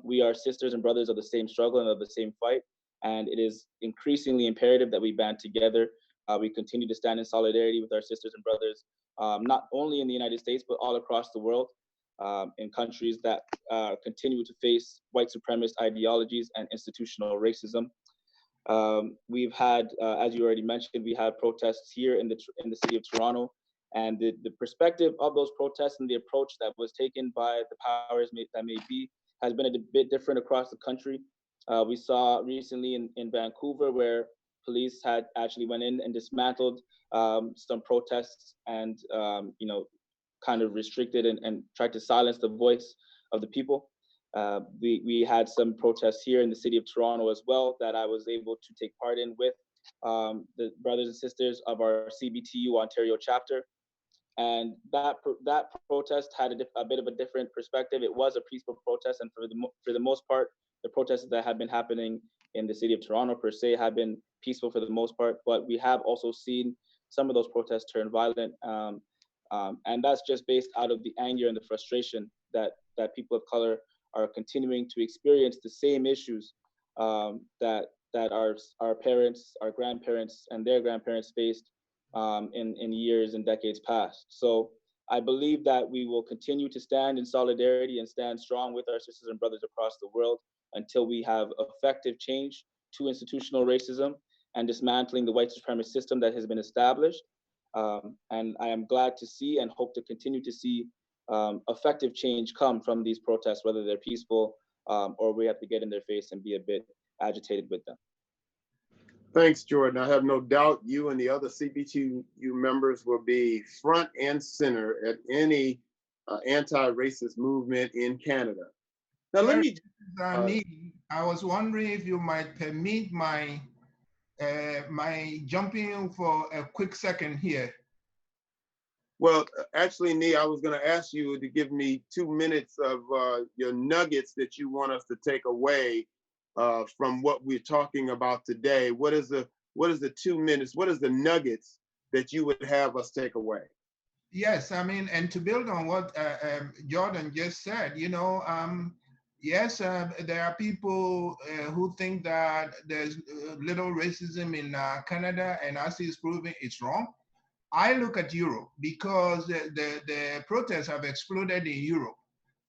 We are sisters and brothers of the same struggle and of the same fight, and it is increasingly imperative that we band together. We continue to stand in solidarity with our sisters and brothers, not only in the United States, but all across the world, in countries that continue to face white supremacist ideologies and institutional racism. We've had, as you already mentioned, we had protests here in the city of Toronto, and the perspective of those protests and the approach that was taken by the powers that may be has been a bit different across the country. We saw recently in Vancouver where police had actually went in and dismantled some protests and kind of restricted and tried to silence the voice of the people. We had some protests here in the city of Toronto as well that I was able to take part in with the brothers and sisters of our CBTU Ontario chapter. And that protest had a bit of a different perspective. It was a peaceful protest, and for the most part, the protests that have been happening in the city of Toronto per se have been peaceful for the most part. But we have also seen some of those protests turn violent, and that's just based out of the anger and the frustration that people of color are continuing to experience the same issues that our parents, our grandparents, and their grandparents faced in years and decades past. So I believe that we will continue to stand in solidarity and stand strong with our sisters and brothers across the world until we have effective change to institutional racism and dismantling the white supremacist system that has been established. And I am glad to see and hope to continue to see effective change come from these protests, whether they're peaceful or we have to get in their face and be a bit agitated with them. Thanks, Jordan. I have no doubt you and the other CBTU members will be front and center at any anti-racist movement in Canada. Now, let me. I was wondering if you might permit my jumping for a quick second here. Well, actually, Nee, I was going to ask you to give me 2 minutes of your nuggets that you want us to take away from what we're talking about today. What is the 2 minutes? What is the nuggets that you would have us take away? Yes, I mean, and to build on what Jordan just said, yes, there are people who think that there's little racism in Canada, and as he's proving, it's wrong. I look at Europe because the protests have exploded in Europe.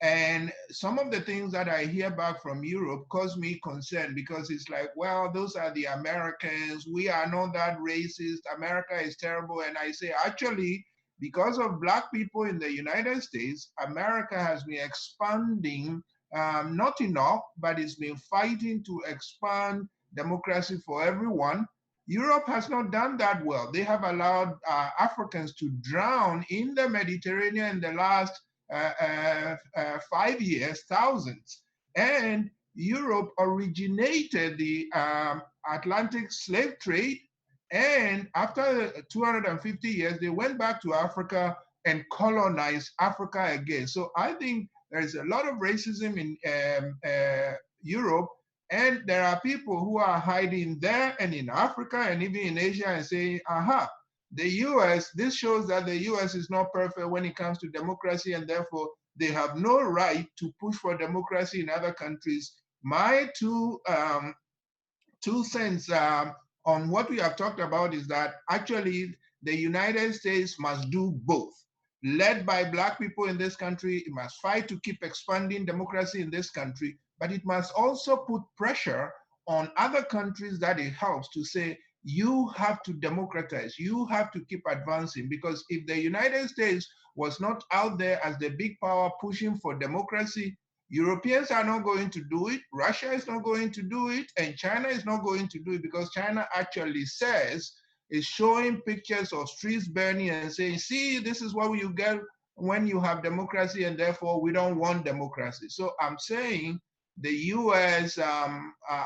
And some of the things that I hear back from Europe cause me concern because it's like, well, those are the Americans. We are not that racist. America is terrible. And I say, actually, because of Black people in the United States, America has been expanding, not enough, but it's been fighting to expand democracy for everyone. Europe has not done that well. They have allowed Africans to drown in the Mediterranean in the last 5 years, thousands. And Europe originated the Atlantic slave trade. And after 250 years, they went back to Africa and colonized Africa again. So I think there's a lot of racism in Europe. And there are people who are hiding there and in Africa and even in Asia and saying, aha, the US, this shows that the US is not perfect when it comes to democracy, and therefore they have no right to push for democracy in other countries. My two cents on what we have talked about is that actually the United States must do both. Led by Black people in this country, it must fight to keep expanding democracy in this country, but it must also put pressure on other countries that it helps to say, you have to democratize, you have to keep advancing, because if the United States was not out there as the big power pushing for democracy, Europeans are not going to do it, Russia is not going to do it, and China is not going to do it, because China actually says, is showing pictures of streets burning and saying, see, this is what you get when you have democracy, and therefore we don't want democracy. So I'm saying the US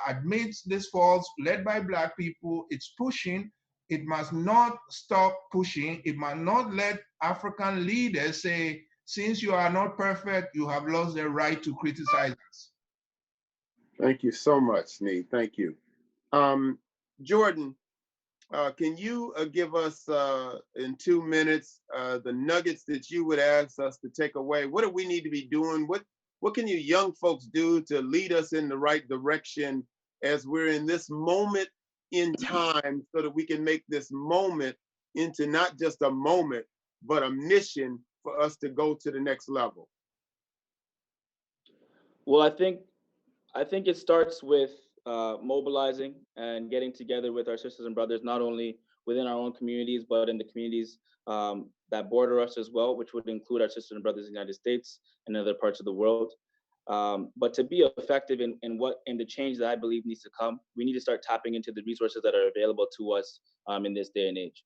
admits this faults, led by Black people, it's pushing. It must not stop pushing. It must not let African leaders say, since you are not perfect, you have lost the right to criticize us. Thank you so much, Nee. Thank you. Jordan, can you give us in 2 minutes the nuggets that you would ask us to take away? What do we need to be doing? What can you young folks do to lead us in the right direction as we're in this moment in time, so that we can make this moment into not just a moment, but a mission for us to go to the next level? Well, I think it starts with mobilizing and getting together with our sisters and brothers, not only within our own communities, but in the communities that border us as well, which would include our sisters and brothers in the United States and other parts of the world. But to be effective in the change that I believe needs to come, we need to start tapping into the resources that are available to us in this day and age.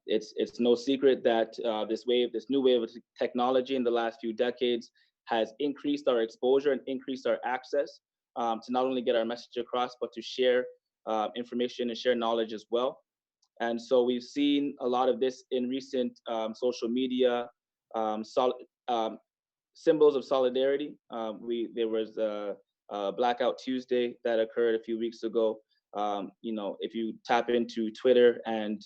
It's no secret that this new wave of technology in the last few decades has increased our exposure and increased our access to not only get our message across, but to share information and share knowledge as well. And so we've seen a lot of this in recent social media symbols of solidarity. There was a Blackout Tuesday that occurred a few weeks ago. If you tap into Twitter and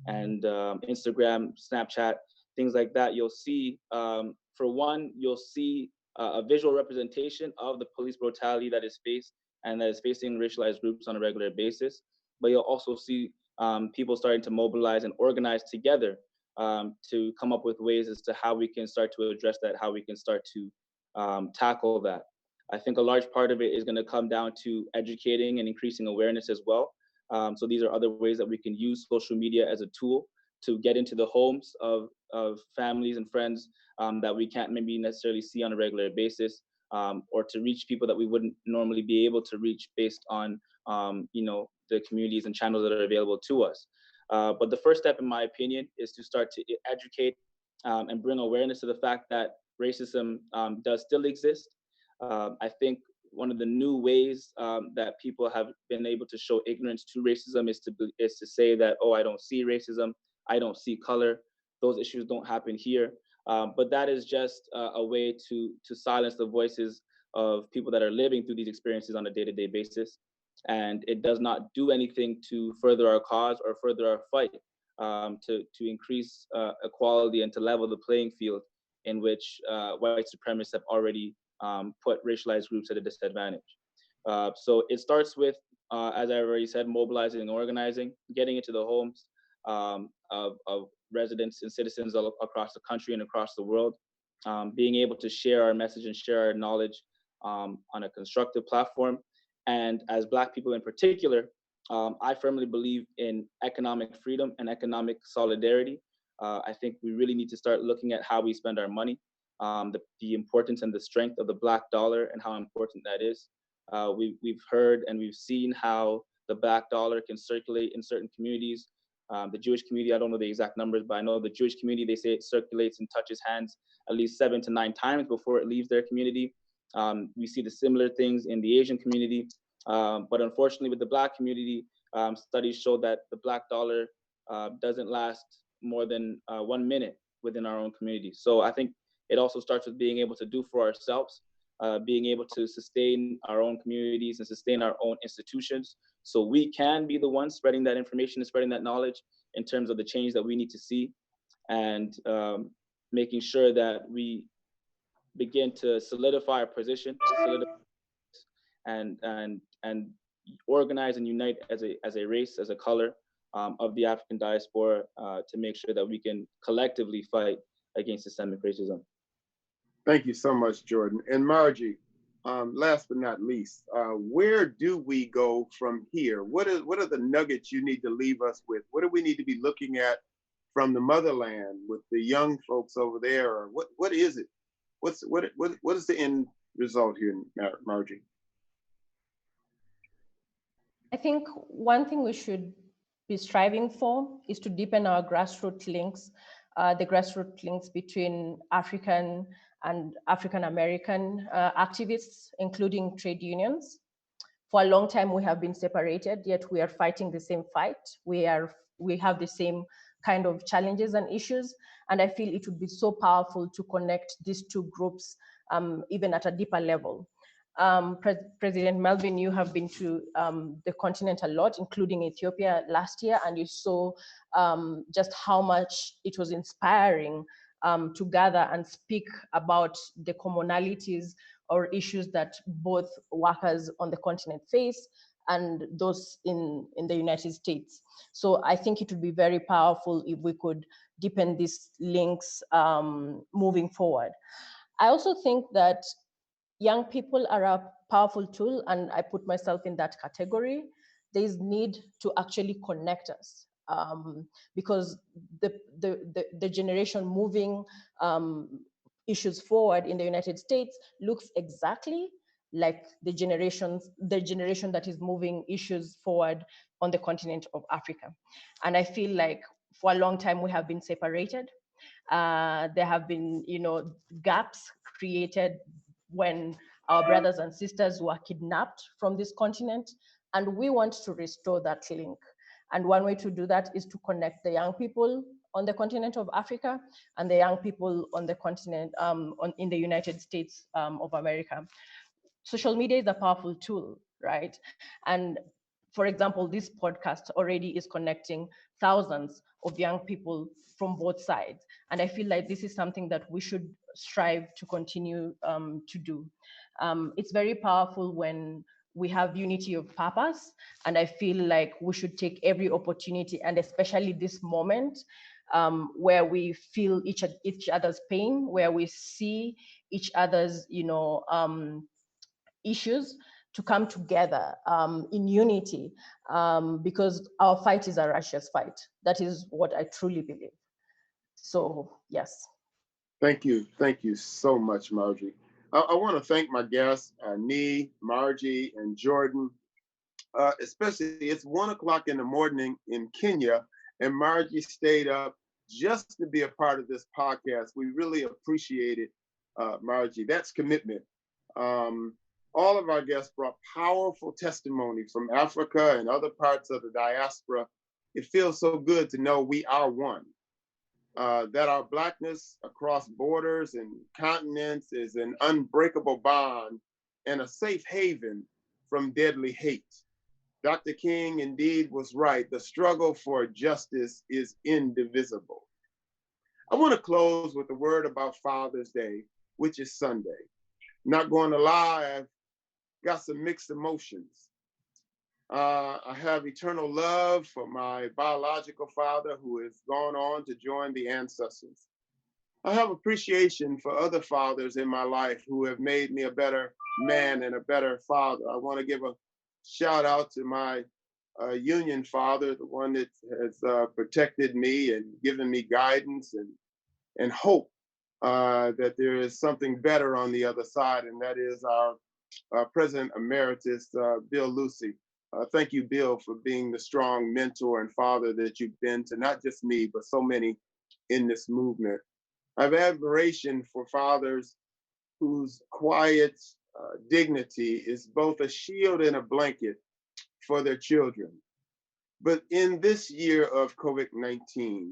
Instagram, Snapchat, things like that, you'll see, for one, you'll see a visual representation of the police brutality that is faced and that is facing racialized groups on a regular basis. But you'll also see people starting to mobilize and organize together to come up with ways as to how we can start to address that, how we can start to tackle that. I think a large part of it is going to come down to educating and increasing awareness as well. So these are other ways that we can use social media as a tool to get into the homes of families and friends that we can't maybe necessarily see on a regular basis, or to reach people that we wouldn't normally be able to reach based on the communities and channels that are available to us. But the first step, in my opinion, is to start to educate and bring awareness to the fact that racism does still exist. I think one of the new ways that people have been able to show ignorance to racism is to say that, oh, I don't see racism, I don't see color, those issues don't happen here. But that is just a way to silence the voices of people that are living through these experiences on a day-to-day basis. And it does not do anything to further our cause or further our fight to increase equality and to level the playing field in which white supremacists have already put racialized groups at a disadvantage. So it starts with, as I already said, mobilizing and organizing, getting into the homes of residents and citizens all across the country and across the world, being able to share our message and share our knowledge on a constructive platform. And as Black people in particular, I firmly believe in economic freedom and economic solidarity. I think we really need to start looking at how we spend our money, the importance and the strength of the Black dollar and how important that is. We've heard and we've seen how the Black dollar can circulate in certain communities. The Jewish community, I don't know the exact numbers, but I know the Jewish community, they say it circulates and touches hands at least 7 to 9 times before it leaves their community. We see the similar things in the Asian community. But unfortunately, with the Black community, studies show that the Black dollar doesn't last more than 1 minute within our own community. So I think it also starts with being able to do for ourselves, being able to sustain our own communities and sustain our own institutions, so we can be the ones spreading that information and spreading that knowledge in terms of the change that we need to see, and making sure that we begin to solidify our position, and organize and unite as a race, as a color of the African diaspora, to make sure that we can collectively fight against systemic racism. Thank you so much, Jordan. And Margie, last but not least, where do we go from here? What are the nuggets you need to leave us with? What do we need to be looking at from the motherland with the young folks over there? Or what is it? What is the end result here, Margie? I think one thing we should be striving for is to deepen our grassroots links, the grassroots links between African and African American activists, including trade unions. For a long time, we have been separated, yet we are fighting the same fight. We have the same kind of challenges and issues. And I feel it would be so powerful to connect these two groups, even at a deeper level. President Melvin, you have been to the continent a lot, including Ethiopia last year, and you saw just how much it was inspiring to gather and speak about the commonalities or issues that both workers on the continent face and those in the United States. So I think it would be very powerful if we could deepen these links moving forward. I also think that young people are a powerful tool, and I put myself in that category. There is need to actually connect us, because the generation moving issues forward in the United States looks exactly like the generation that is moving issues forward on the continent of Africa. And I feel like for a long time we have been separated. There have been, gaps created when our brothers and sisters were kidnapped from this continent, and we want to restore that link. And one way to do that is to connect the young people on the continent of Africa and the young people on the continent, in the United States of America. Social media is a powerful tool, right? And for example, this podcast already is connecting thousands of young people from both sides. And I feel like this is something that we should strive to continue to do. It's very powerful when we have unity of purpose. And I feel like we should take every opportunity, and especially this moment, where we feel each other's pain, where we see each other's, issues, to come together in unity, because our fight is a righteous fight. That is what I truly believe. So, yes. Thank you so much, Margie. I want to thank my guests, Nee, Margie, and Jordan. Especially, it's 1:00 in the morning in Kenya, and Margie stayed up just to be a part of this podcast. We really appreciate it, Margie. That's commitment. All of our guests brought powerful testimony from Africa and other parts of the diaspora. It feels so good to know we are one, that our Blackness across borders and continents is an unbreakable bond and a safe haven from deadly hate. Dr. King indeed was right. The struggle for justice is indivisible. I want to close with a word about Father's Day, which is Sunday. Not going to lie, I've got some mixed emotions. I have eternal love for my biological father, who has gone on to join the ancestors. I have appreciation for other fathers in my life who have made me a better man and a better father. I want to give a shout out to my union father, the one that has protected me and given me guidance and hope that there is something better on the other side, and that is our President Emeritus, Bill Lucy. Thank you, Bill, for being the strong mentor and father that you've been to not just me, but so many in this movement. I have admiration for fathers whose quiet dignity is both a shield and a blanket for their children. But in this year of COVID-19,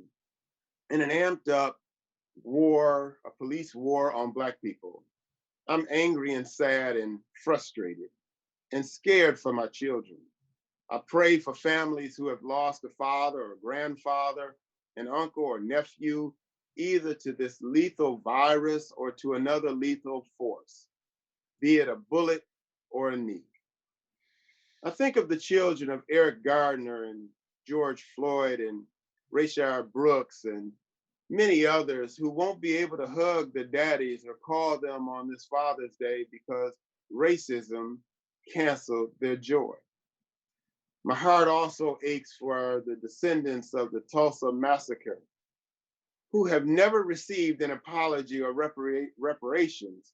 in an amped up war, a police war on Black people, I'm angry and sad and frustrated and scared for my children. I pray for families who have lost a father or grandfather, an uncle or nephew, either to this lethal virus or to another lethal force, be it a bullet or a knee. I think of the children of Eric Gardner and George Floyd and Rayshard Brooks and many others who won't be able to hug their daddies or call them on this Father's Day because racism canceled their joy. My heart also aches for the descendants of the Tulsa massacre who have never received an apology or reparations,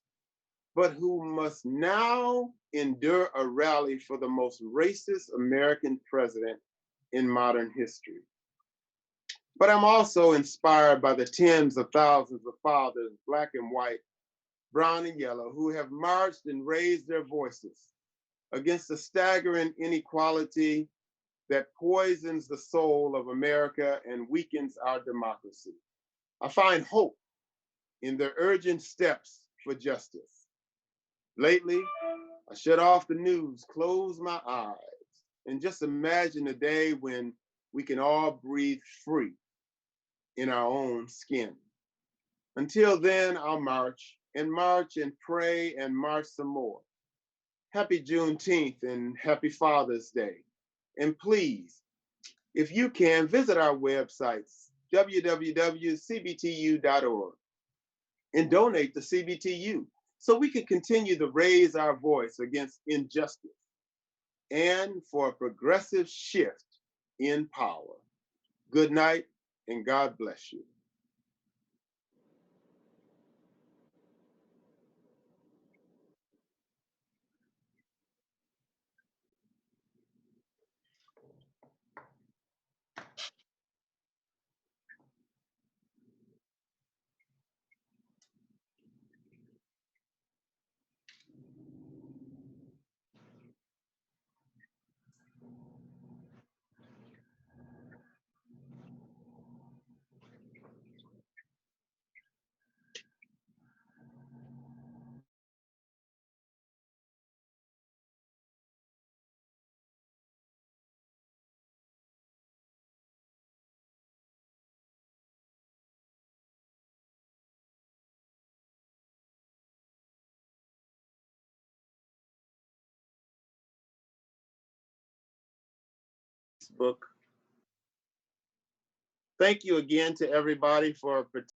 but who must now endure a rally for the most racist American president in modern history. But I'm also inspired by the tens of thousands of fathers, Black and white, brown and yellow, who have marched and raised their voices against the staggering inequality that poisons the soul of America and weakens our democracy. I find hope in their urgent steps for justice. Lately, I shut off the news, close my eyes, and just imagine a day when we can all breathe free in our own skin. Until then, I'll march and pray and march some more. Happy Juneteenth and happy Father's Day. And please, if you can, visit our websites, www.cbtu.org, and donate to CBTU so we can continue to raise our voice against injustice and for a progressive shift in power. Good night and God bless you. Facebook. Thank you again to everybody for participating.